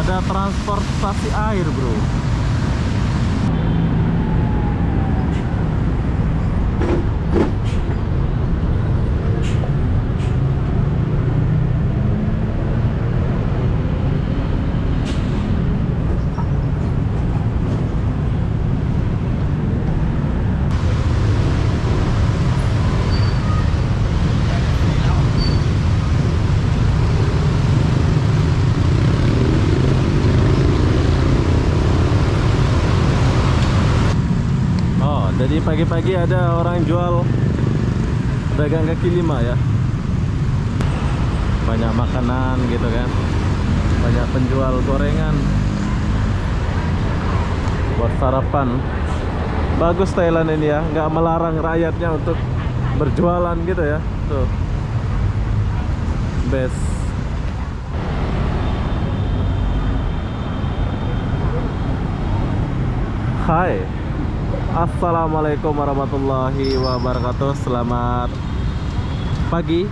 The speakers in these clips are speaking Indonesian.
ada transportasi air, bro. Jadi pagi-pagi ada orang jual dagang kaki lima ya. Banyak makanan gitu kan. Banyak penjual gorengan buat sarapan. Bagus Thailand ini ya, nggak melarang rakyatnya untuk berjualan gitu ya. Tuh, best. Hai, assalamualaikum warahmatullahi wabarakatuh. Selamat pagi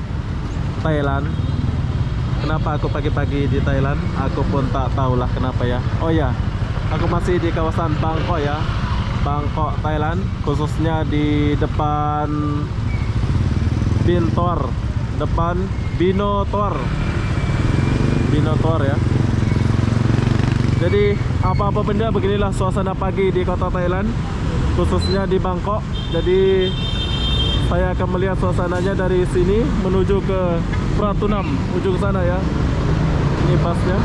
Thailand. Kenapa aku pagi-pagi di Thailand? Aku pun tak tahulah kenapa ya. Oh ya, aku masih di kawasan Bangkok ya, Bangkok Thailand, khususnya di depan Bintor, depan Binotor ya. Jadi apa-apa benda beginilah suasana pagi di kota Thailand, khususnya di Bangkok. Jadi saya akan melihat suasananya dari sini menuju ke Pratunam, ujung sana ya. Ini pasnya.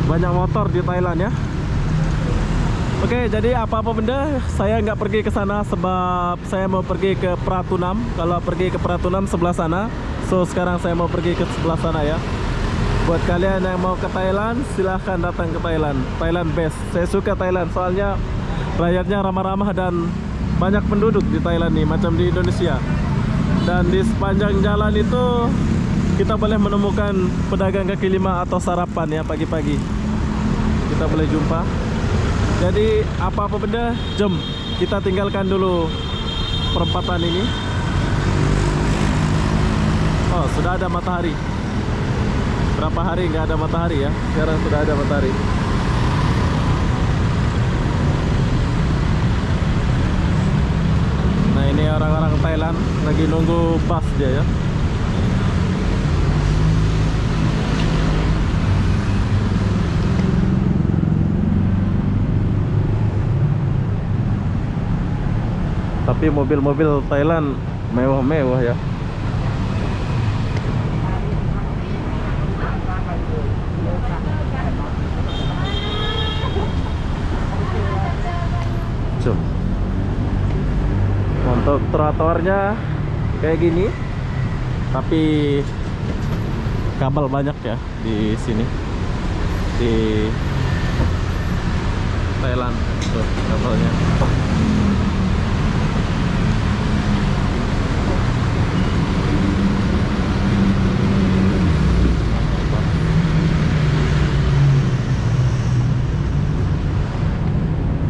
Banyak motor di Thailand ya. Oke, jadi apa-apa benda saya nggak pergi ke sana sebab saya mau pergi ke Pratunam. Kalau pergi ke Pratunam sebelah sana, so sekarang saya mau pergi ke sebelah sana ya. Buat kalian yang mau ke Thailand, silahkan datang ke Thailand. Thailand best. Saya suka Thailand soalnya rakyatnya ramah-ramah dan banyak penduduk di Thailand nih, macam di Indonesia. Dan di sepanjang jalan itu kita boleh menemukan pedagang kaki lima atau sarapan ya pagi-pagi. Kita boleh jumpa. Jadi apa-apa benda, jom kita tinggalkan dulu perempatan ini. Oh, sudah ada matahari. Berapa hari nggak ada matahari ya? Sekarang sudah ada matahari. Nah, ini orang-orang Thailand lagi nunggu bus dia ya. Tapi mobil-mobil Thailand mewah-mewah ya. Cuk. Untuk trotoarnya kayak gini, tapi kabel banyak ya di sini di Thailand. Tuh kabelnya.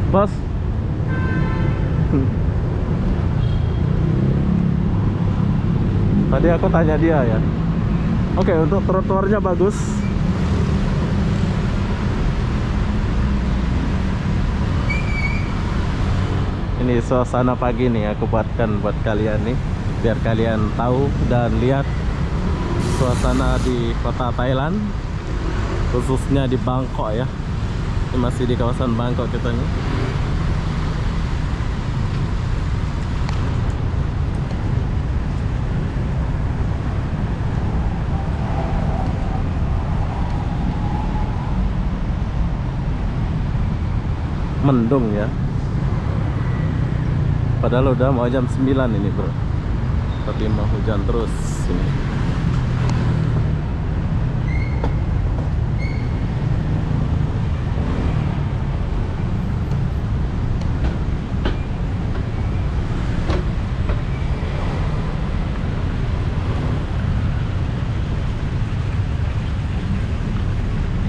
Bos. Tadi aku tanya dia ya. Oke, untuk trotoarnya bagus. Ini suasana pagi nih aku buatkan buat kalian nih, biar kalian tahu dan lihat suasana di kota Thailand, khususnya di Bangkok ya. Ini masih di kawasan Bangkok kita nih. Mendung ya. Padahal udah mau jam 9 ini bro, tapi mau hujan terus ini.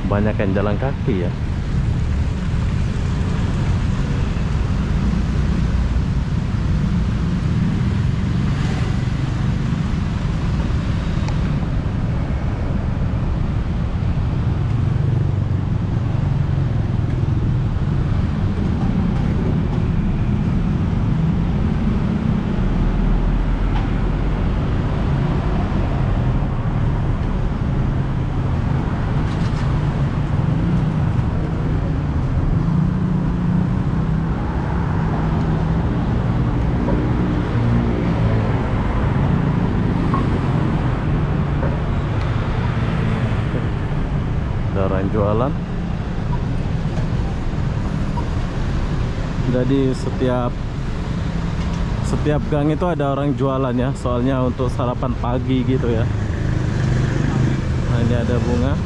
Banyak yang jalan kaki ya. Jadi setiap gang itu ada orang jualan ya, soalnya untuk sarapan pagi gitu ya. Nah, ini ada bunga.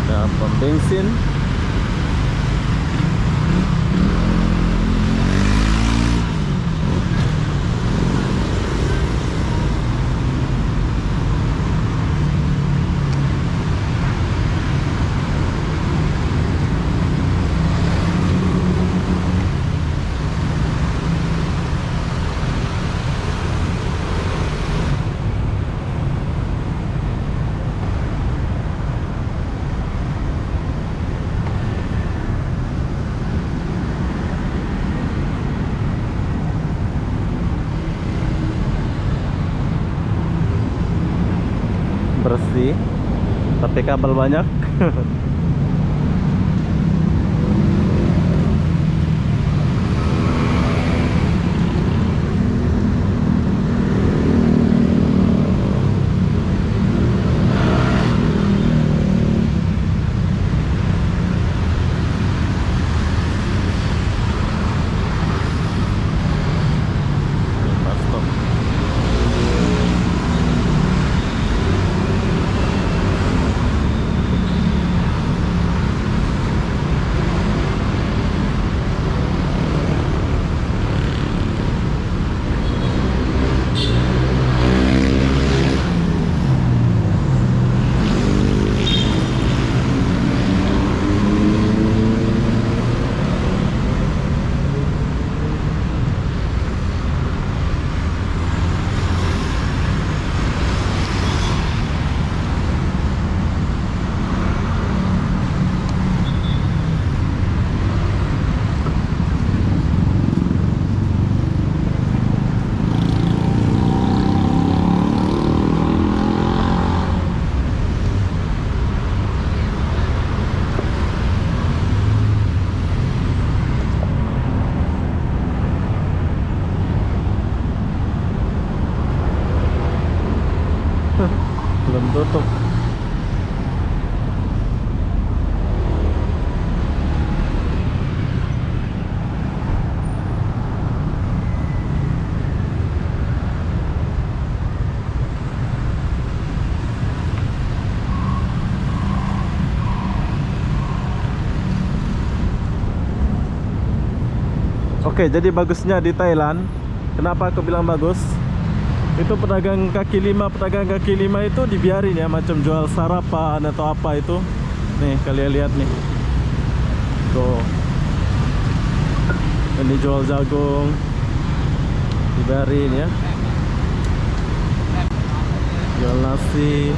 Ada pom bensin. Bersih, tapi kabel banyak. Stop. Belum tutup. Oke, jadi bagusnya di Thailand, kenapa aku bilang bagus? Itu pedagang kaki lima itu dibiarin ya, macam jual sarapan atau apa itu. Nih kalian lihat nih, tuh, ini jual jagung, dibiarin ya. Jual nasi,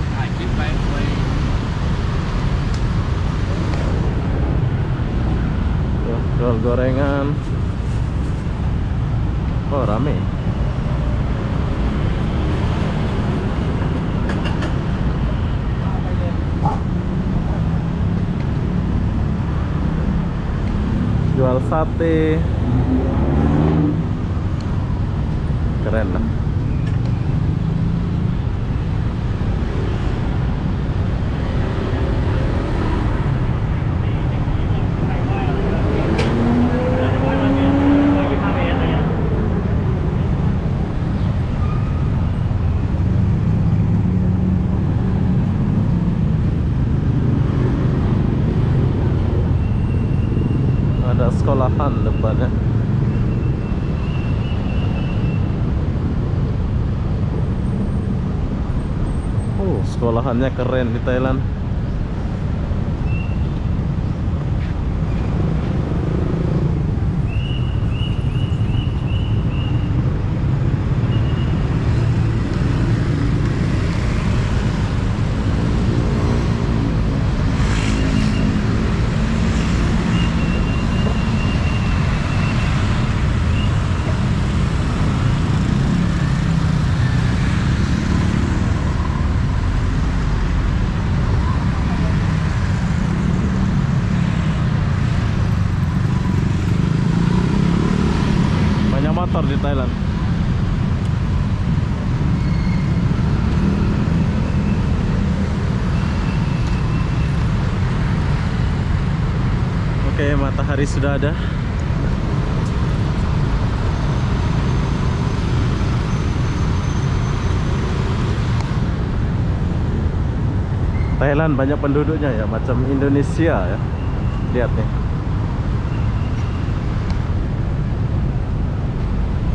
tuh, jual gorengan. Oh, rame. Jual sate, keren lah. Ada sekolahan depannya. Oh, sekolahannya keren di Thailand. motor di Thailand. Oke, matahari sudah ada. Thailand banyak penduduknya ya, macam Indonesia ya. Lihat nih.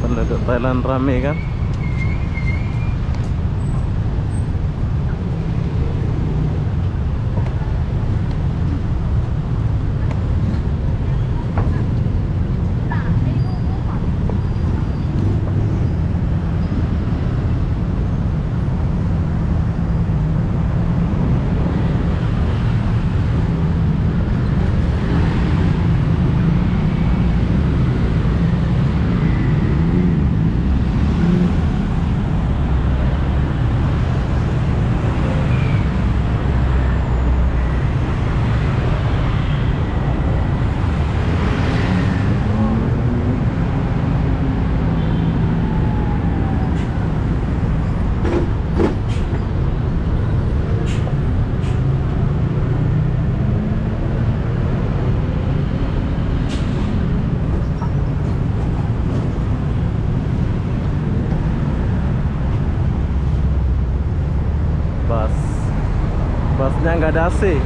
Penduduk Thailand rame kan? Busnya nggak ada AC.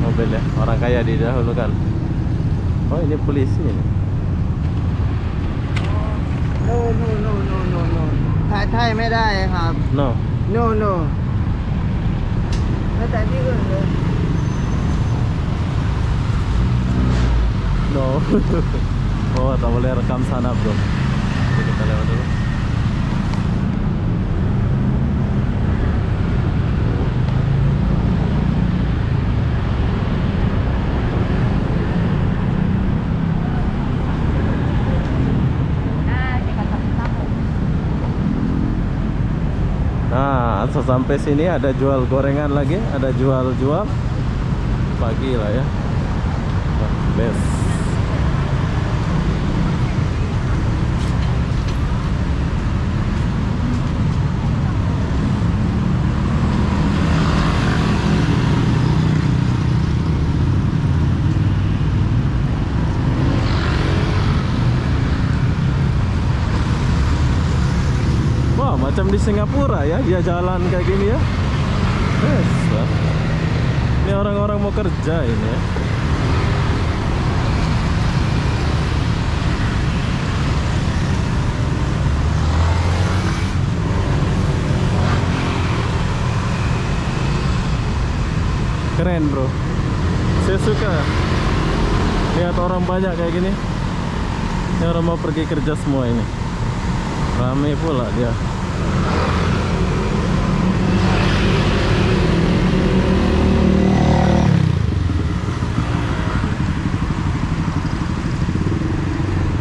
Mobil ya, orang kaya didahulukan. Oh, ini polisi ini. No no no no no no ไทยไม่ได้ครับ No. no no ไม่แต่ที่อื่นเลย No. Oh, tak boleh rekam sana bro. Oke, kita lewat dulu. Nah, sampai sini ada jual gorengan lagi, ada jual-jual pagi lah ya. Best. Wah, macam di Singapura ya, dia jalan kayak gini ya. Yes, lah. Ini orang-orang mau kerja ini ya. Keren bro, saya suka lihat orang banyak kayak gini. Ini orang mau pergi kerja semua ini. Ramai pula dia.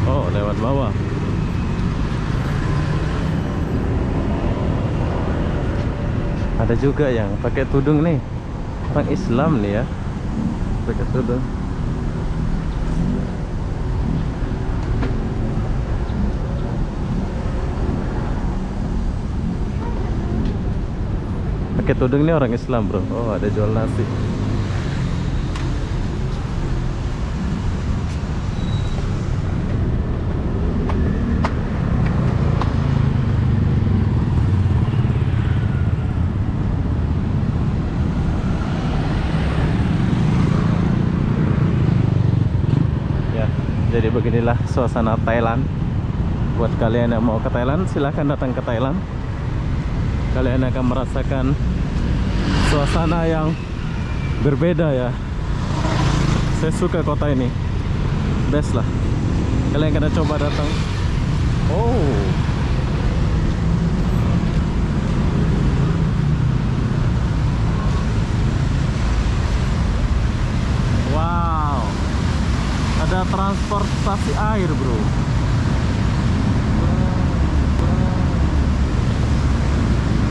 Oh, lewat bawah. Ada juga yang pakai tudung nih. Orang Islam nih ya, pakai tudung. Pakai tudung ini orang Islam bro. Oh, ada jual nasi. Jadi beginilah suasana Thailand. Buat kalian yang mau ke Thailand, silahkan datang ke Thailand. kalian akan merasakan suasana yang berbeda ya. Saya suka kota ini, best lah. Kalian kena coba datang. Oh, wow, ada transportasi air bro.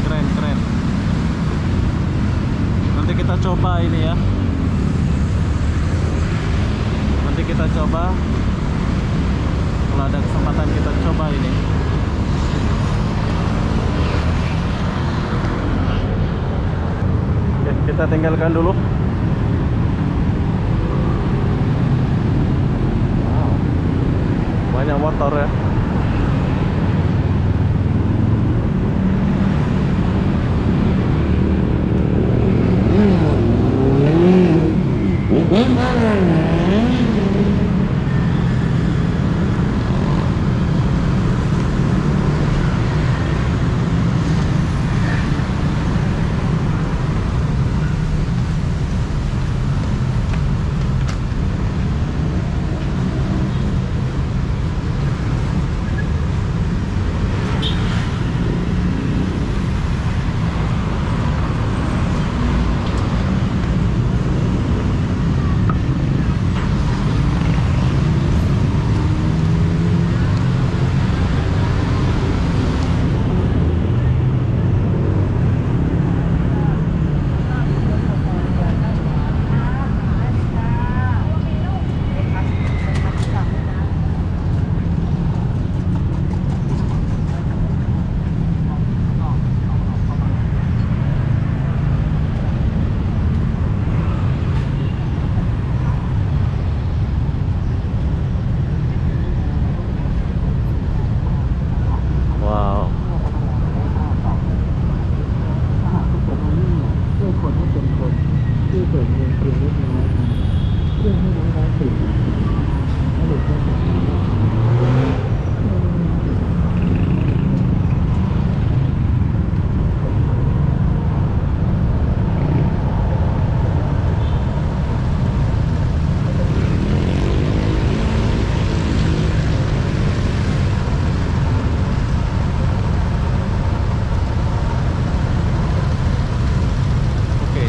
Keren keren. Nanti kita coba ini ya. Nanti kita coba. Kalau ada kesempatan kita coba ini. Oke, kita tinggalkan dulu. Wow, banyak motor ya.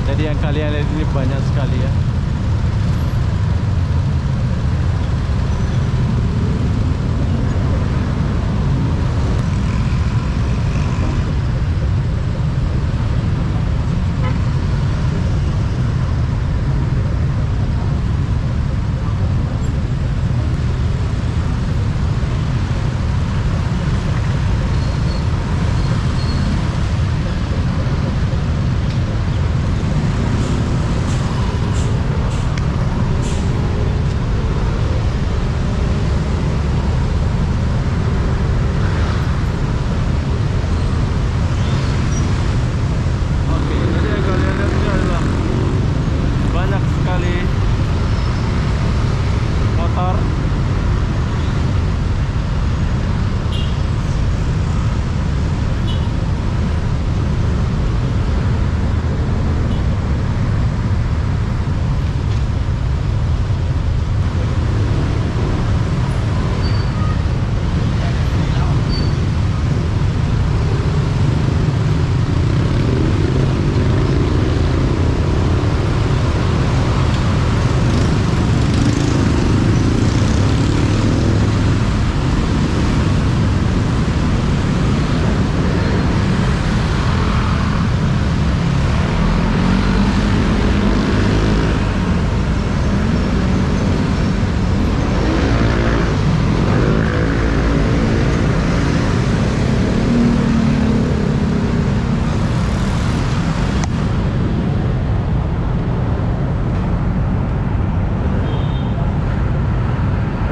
Jadi yang kalian lihat ini banyak sekali ya.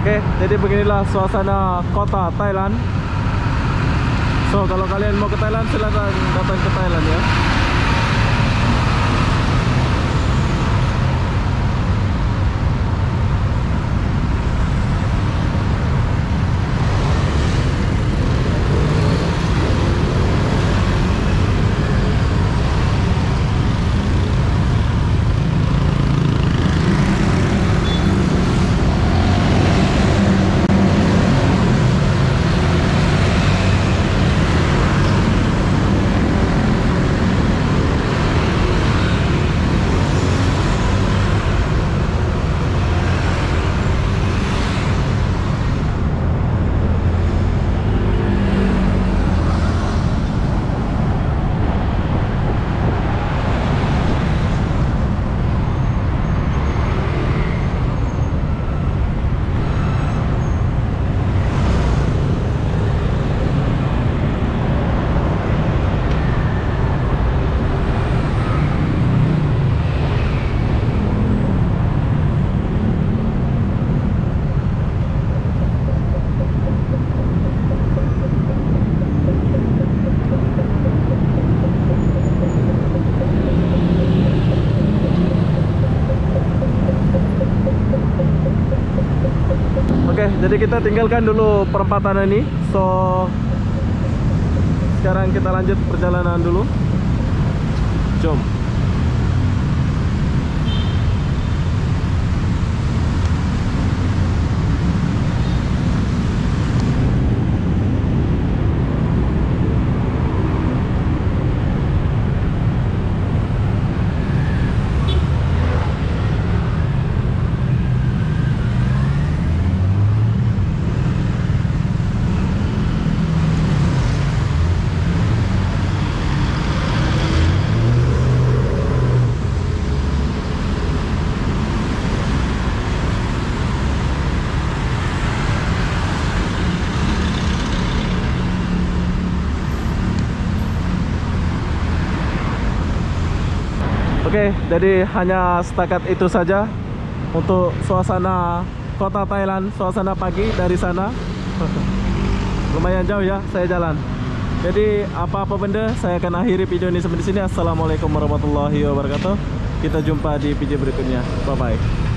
Oke, jadi beginilah suasana kota Thailand. So, kalau kalian mau ke Thailand, silakan datang ke Thailand ya. Oke, jadi kita tinggalkan dulu perempatan ini. So sekarang kita lanjut perjalanan dulu. Jom. Oke, jadi hanya setakat itu saja untuk suasana kota Thailand, suasana pagi dari sana. Lumayan jauh ya saya jalan. Jadi apa-apa benda saya akan akhiri video ini sampai di sini. Assalamualaikum warahmatullahi wabarakatuh. Kita jumpa di video berikutnya. Bye bye.